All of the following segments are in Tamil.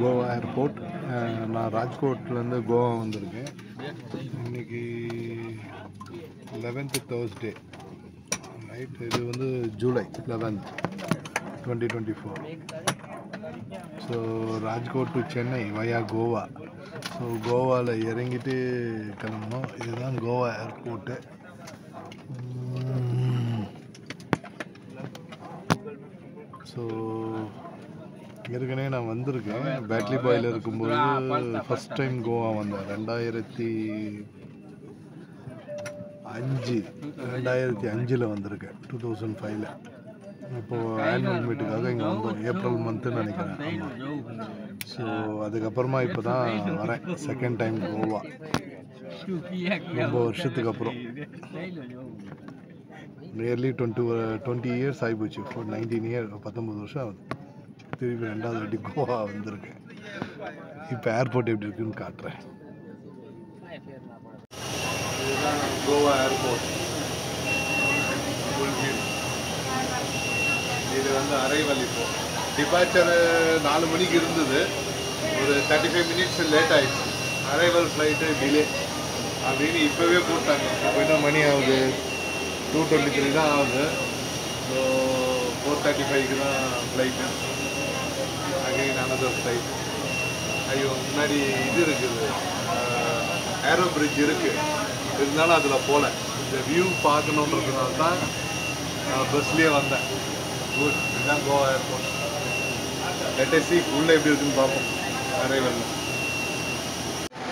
கோவா ஏர்போர்ட். நான் ராஜ்கோட்லேருந்து கோவா வந்திருக்கேன். இன்றைக்கி 11th Thursday ரைட். இது வந்து July 11th 2024. So Rajkot to Chennai via Goa. So கோவாவில் இறங்கிட்டு கிளம்பணும். இதுதான் கோவா ஏர்போர்ட்டு. ஸோ ஏற்கனவே நான் வந்திருக்கேன். பேட்லி பாயில் இருக்கும்போது ஃபஸ்ட் டைம் கோவா வந்தேன் 2005 வந்திருக்கேன். 2005 இப்போது ஆனுவல் மீட்டுக்காக இங்கே வந்தோம். ஏப்ரல் மந்த்துன்னு நினைக்கிறேன். ஸோ அதுக்கப்புறமா இப்போ தான் வரேன். செகண்ட் டைம் கோவா ரொம்ப வருஷத்துக்கு அப்புறம். நியர்லி 20 இயர்ஸ் ஆகிப்போச்சு. 19 இயர் 19 வருஷம் ஆகுது. திருப்பி 2வது வாட்டி கோவா வந்திருக்கேன். இப்போ ஏர்போர்ட் எப்படி இருக்குன்னு காட்டுறேன். இதுதான் கோவா ஏர்போர்ட். இது வந்து அரைவல். இப்போ டிபார்ச்சர் 4 மணிக்கு இருந்தது. ஒரு 35 மினிட்ஸ் லேட் ஆகிடுச்சு. அரைவல் ஃப்ளைட்டு டிலே அப்படின்னு இப்போவே போட்டாங்க. இப்போ என்ன மணி ஆகுது? 2:23 தான் ஆகுது. ஸோ 4:35 தான் ஃப்ளைட்டு. Again another flight. ஐயோ, முன்னாடி இது இருக்குது, ஏரோ பிரிட்ஜ் இருக்குது. இருந்தாலும் அதில் போகல. இந்த வியூ பார்க்கணுன்றதுனால தான் நான் பஸ்லேயே வந்தேன். குட். இதுதான் கோவா ஏர்போர்ட். லெட்டசி உள்ளே எப்படி இருக்குன்னு பார்ப்போம். அரைவல்.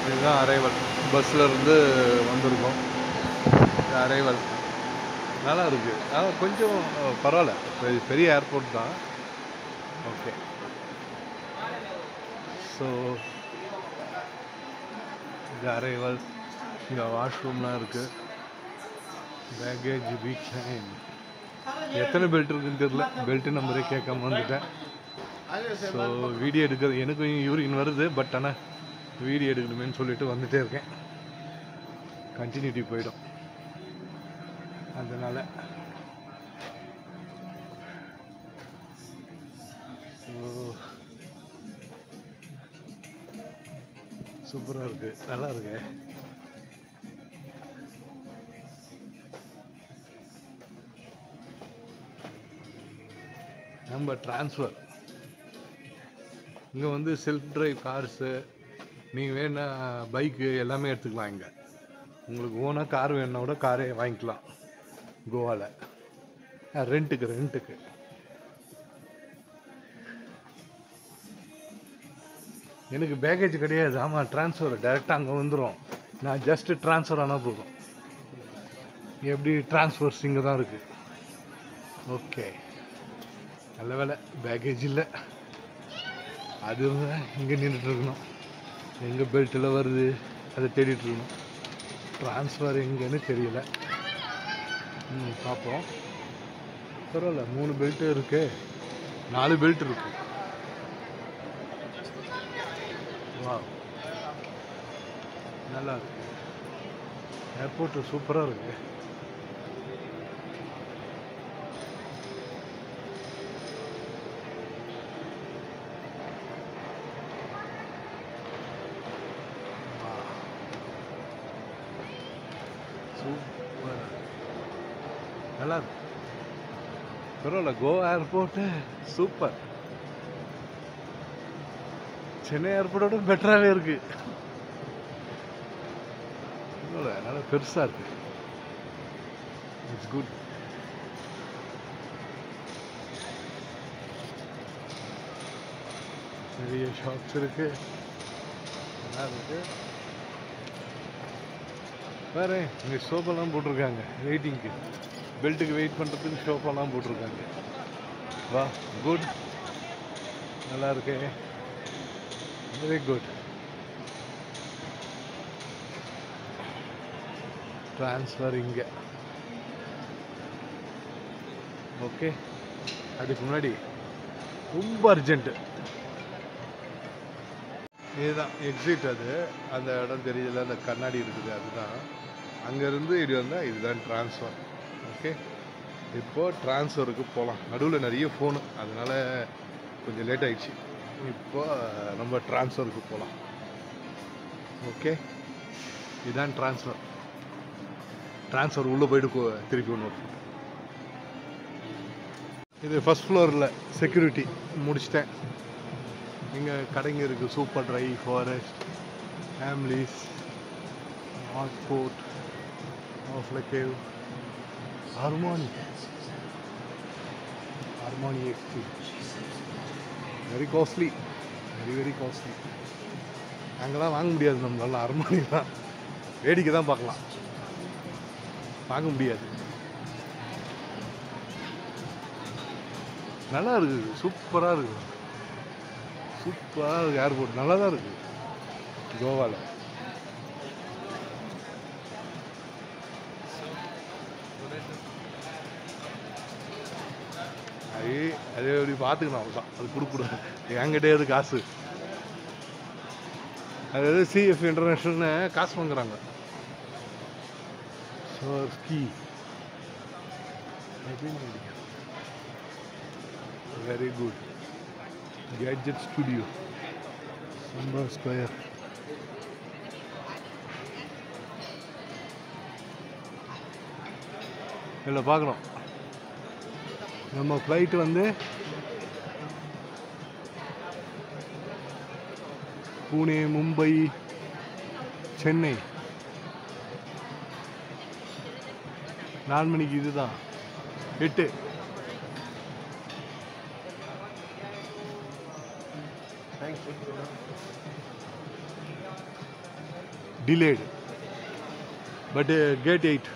இதுதான் அரைவல். பஸ்ஸில் இருந்து வந்திருக்கோம். இது அரைவல். நல்லா இருக்குது. கொஞ்சம் பரவாயில்ல. பெரிய ஏர்போர்ட் தான். ஓகே. ஸோ இது அரைவல். இங்கே வாஷ்ரூம்லாம் இருக்குது. பேக்கேஜ் ரீக்ளைன். எத்தனை பெல்ட் இருக்குன்னு தெரியல. பெல்ட்டு நம்பரே கேட்காம வந்துட்டேன். ஸோ வீடியோ எடுக்கிறது எனக்கும் யூரின் வருது. பட் ஆனால் வீடியோ எடுக்கணுமேனு சொல்லிட்டு வந்துகிட்டே இருக்கேன். கண்டினியூட்டி போயிடும் அதனால். ஸோ சூப்பராக இருக்குது. நல்லா இருக்கு. நம்ம ட்ரான்ஸ்ஃபர் இங்கே வந்து செல்ஃப் ட்ரைவ் கார்ஸு, நீங்கள் வேணா பைக்கு எல்லாமே எடுத்துக்கலாம். இங்கே உங்களுக்கு ஓனாக கார் வேணுன்னா கூட காரே வாங்கிக்கலாம் கோவாவில். ரெண்ட்டுக்கு. எனக்கு பேக்கேஜ் கிடையாது. ஆமாம், ட்ரான்ஸ்ஃபர் டைரெக்டாக அங்கே வந்துடும். நான் ஜஸ்ட்டு ட்ரான்ஸ்ஃபர் ஆனால் போதும். எப்படி ட்ரான்ஸ்ஃபர்ஸ் இங்கே தான் இருக்குது. ஓகே, நல்ல வேலை பேக்கேஜ் இல்லை. அது இங்கே நின்றுட்டுருக்கணும். எங்கே பெல்ட்டில் வருது அதை தேடிட்டுருக்கணும். ட்ரான்ஸ்ஃபர் எங்கேன்னு தெரியல. பார்ப்போம். பரவாயில்ல, 3 பெல்ட்டு இருக்கு. 4 பெல்ட் இருக்கு. வா, நல்லா இருக்கு. ஏர்போர்ட்டு சூப்பராக இருக்கு. சூப்பர், நல்லா இருக்கு. பரவாயில்ல, கோவா ஏர்போர்ட்டு சூப்பர். சென்னை ஏர்போர்ட்டோட பெட்டராகவே இருக்கு. நல்லா பெருசாக இருக்கு. It's good. நிறைய ஷாப்ஸ் இருக்கு. நல்லா இருக்கு. வேறு இங்கே ஷோப்பெல்லாம் போட்டிருக்காங்க வெயிட்டிங்க்கு. பெல்ட்டுக்கு வெயிட் பண்ணுறதுக்கு ஷோப்பெல்லாம் போட்டிருக்காங்க. வா, குட். நல்லா இருக்கு. Very good. ட்ரான்ஸ்ஃபர் இங்கே. ஓகே. அதுக்கு முன்னாடி ரொம்ப அர்ஜென்ட்டு. இதுதான் எக்ஸிட். அந்த இடம் தெரியல. அந்த கண்ணாடி இருக்குது, அதுதான். அங்கேருந்து இது வந்தால் இதுதான் ட்ரான்ஸ்ஃபர். ஓகே, இப்போது ட்ரான்ஸ்ஃபருக்கு போகலாம். நடுவில் நிறைய ஃபோனு, அதனால் கொஞ்சம் லேட் ஆகிடுச்சு. இப்போ நம்ம ட்ரான்ஸ்ஃபருக்கு போகலாம். ஓகே, இதுதான் ட்ரான்ஸ்ஃபர் உள்ளே போயிட்டு திருப்பி ஒன்று. இது ஃபஸ்ட் ஃப்ளோரில் செக்யூரிட்டி முடிச்சிட்டேன். இங்கே கடைங்க இருக்குது. சூப்பர் ட்ரை, ஃபாரஸ்ட், ஹேம்லீஸ், ஹாட்ஸ்போர்ட், கேவ், Harmony Exchange. Very costly, very costly. அங்கெல்லாம் வாங்க முடியாது நம்மளால. ஹார்மோனி தான் வேடிக்கை தான் பார்க்கலாம், வாங்க முடியாது. நல்லா இருக்குது, சூப்பராக இருக்குது, ஏர்போர்ட் நல்லா தான் இருக்குது கோவாவில். அதே அப்படி பார்த்துக்கணும், அவ்வளோதான். அது கொடுக்கூடாது, என்கிட்டே காசு. அதாவது சிஎஃப் இன்டர்நேஷ்னல்னு காசு வாங்குறாங்க. Ski very good. Gadget studio, சம்பா ஸ்கொயர். இதில் பார்க்கணும். நம்ம ஃப்ளைட்டு வந்து புனே, மும்பை, சென்னை 4 மணிக்கு. இதுதான் 8. டிலேடு, பட்டு கேட் 8.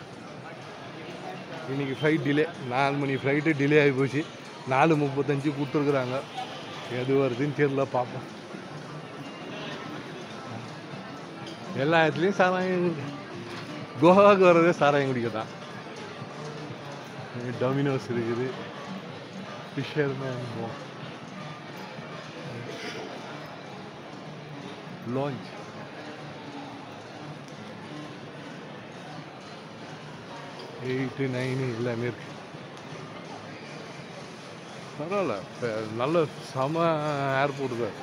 இன்றைக்கி ஃப்ளைட் டிலே, 4 மணி ஃப்ளைட்டு டிலே ஆகி போச்சு. 4:35 கொடுத்துருக்குறாங்க. எது வருதுன்னு தெரியல, பார்ப்போம். எல்லா இடத்துலையும் சாராயம், கோவாவுக்கு வர்றதே சாராயம் குடிக்க தான். டொமினோஸ் இருக்குது, ஃபிஷர்மேன் லான்ச், எயிட்டு 9 எல்லாமே இருக்கு. பரவாயில்ல, நல்ல செம ஏர்போர்ட் தான்,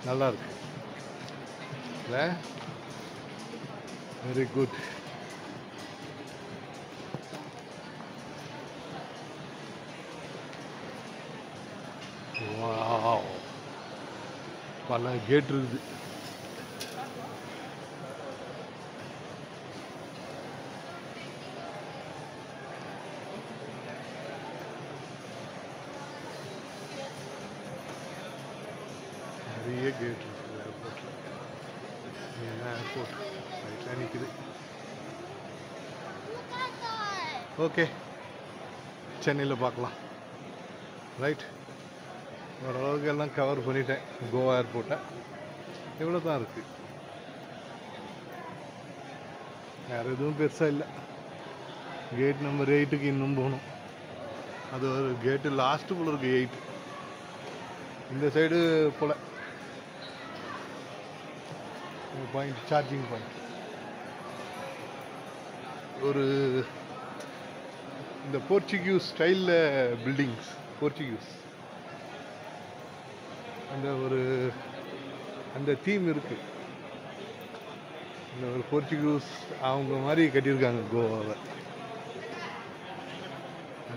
நல்லா இருக்கு. இல்லை, வெரி குட். பல கேட் இருக்குது. நிறைய கேட் இருக்குது ஏர்போர்ட்டில். ஏர்போர்ட் ரைட்டில் நிற்குது. ஓகே, சென்னையில் பார்க்கலாம். ரைட், ஓரளவுக்கு எல்லாம் கவர் பண்ணிட்டேன் கோவா ஏர்போர்ட்டை. இவ்வளோ தான் இருக்குது, வேறு எதுவும் பெருசாக இல்லை. கேட் நம்பர் 8க்கு இன்னும் போகணும். அது ஒரு கேட்டு லாஸ்ட்டு போல இருக்குது 8. இந்த சைடு போல் பாயிண்ட், சார்ஜிங் பாயிண்ட். ஒரு இந்த போர்ச்சுகீஸ் ஸ்டைலில் பில்டிங்ஸ், போர்ச்சுகீஸ் அந்த தீம் இருக்குது. இந்த ஒரு போர்ச்சுகீஸ் அவங்க மாதிரி கட்டியிருக்காங்க கோவாவை.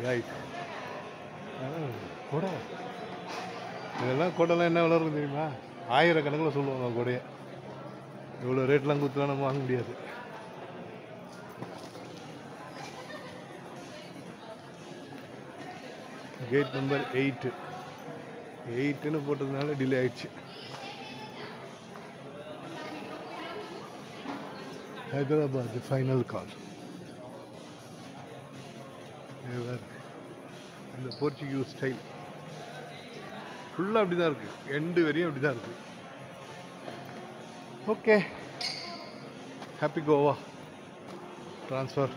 ரைட், கொடை. இதெல்லாம் கொடைலாம் என்ன விலை இருக்கும் தெரியுமா? 1000 கணக்கில் சொல்லுவாங்க கொடையை. இவ்வளோ ரேட்லாம் கொடுத்துலாம் நம்ம வாங்க முடியாது. கேட் நம்பர் 8ன்னு போட்டதுனால டிலே ஆயிடுச்சு. ஹைதராபாத் ஃபைனல் கால். இந்த போர்ச்சுகீஸ் ஸ்டைல் ஃபுல்லாக அப்படி தான் இருக்குது, எண்டு வரையும் அப்படி தான் இருக்குது. Okay, happy Goa transfer.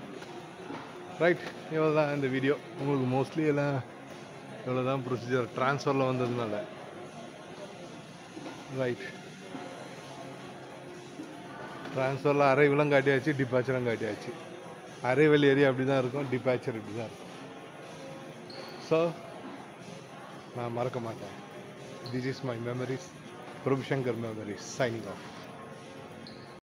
Right, இவ்வளோ தான் இந்த வீடியோ. உங்களுக்கு மோஸ்ட்லி எல்லாம் இவ்வளோ தான் ப்ரொசீஜர் ட்ரான்ஸ்ஃபரில் வந்ததுனால. ரைட், ட்ரான்ஸ்ஃபரில் அரைவலும் காட்டியாச்சு, டிபாச்சரும் காட்டியாச்சு. அரைவல் ஏரியா அப்படி தான் இருக்கும், டிபாச்சர் இப்படி தான் இருக்கும். ஸோ நான் மறக்க மாட்டேன். This is my memories. Prabhu Shankar memories. Signing off.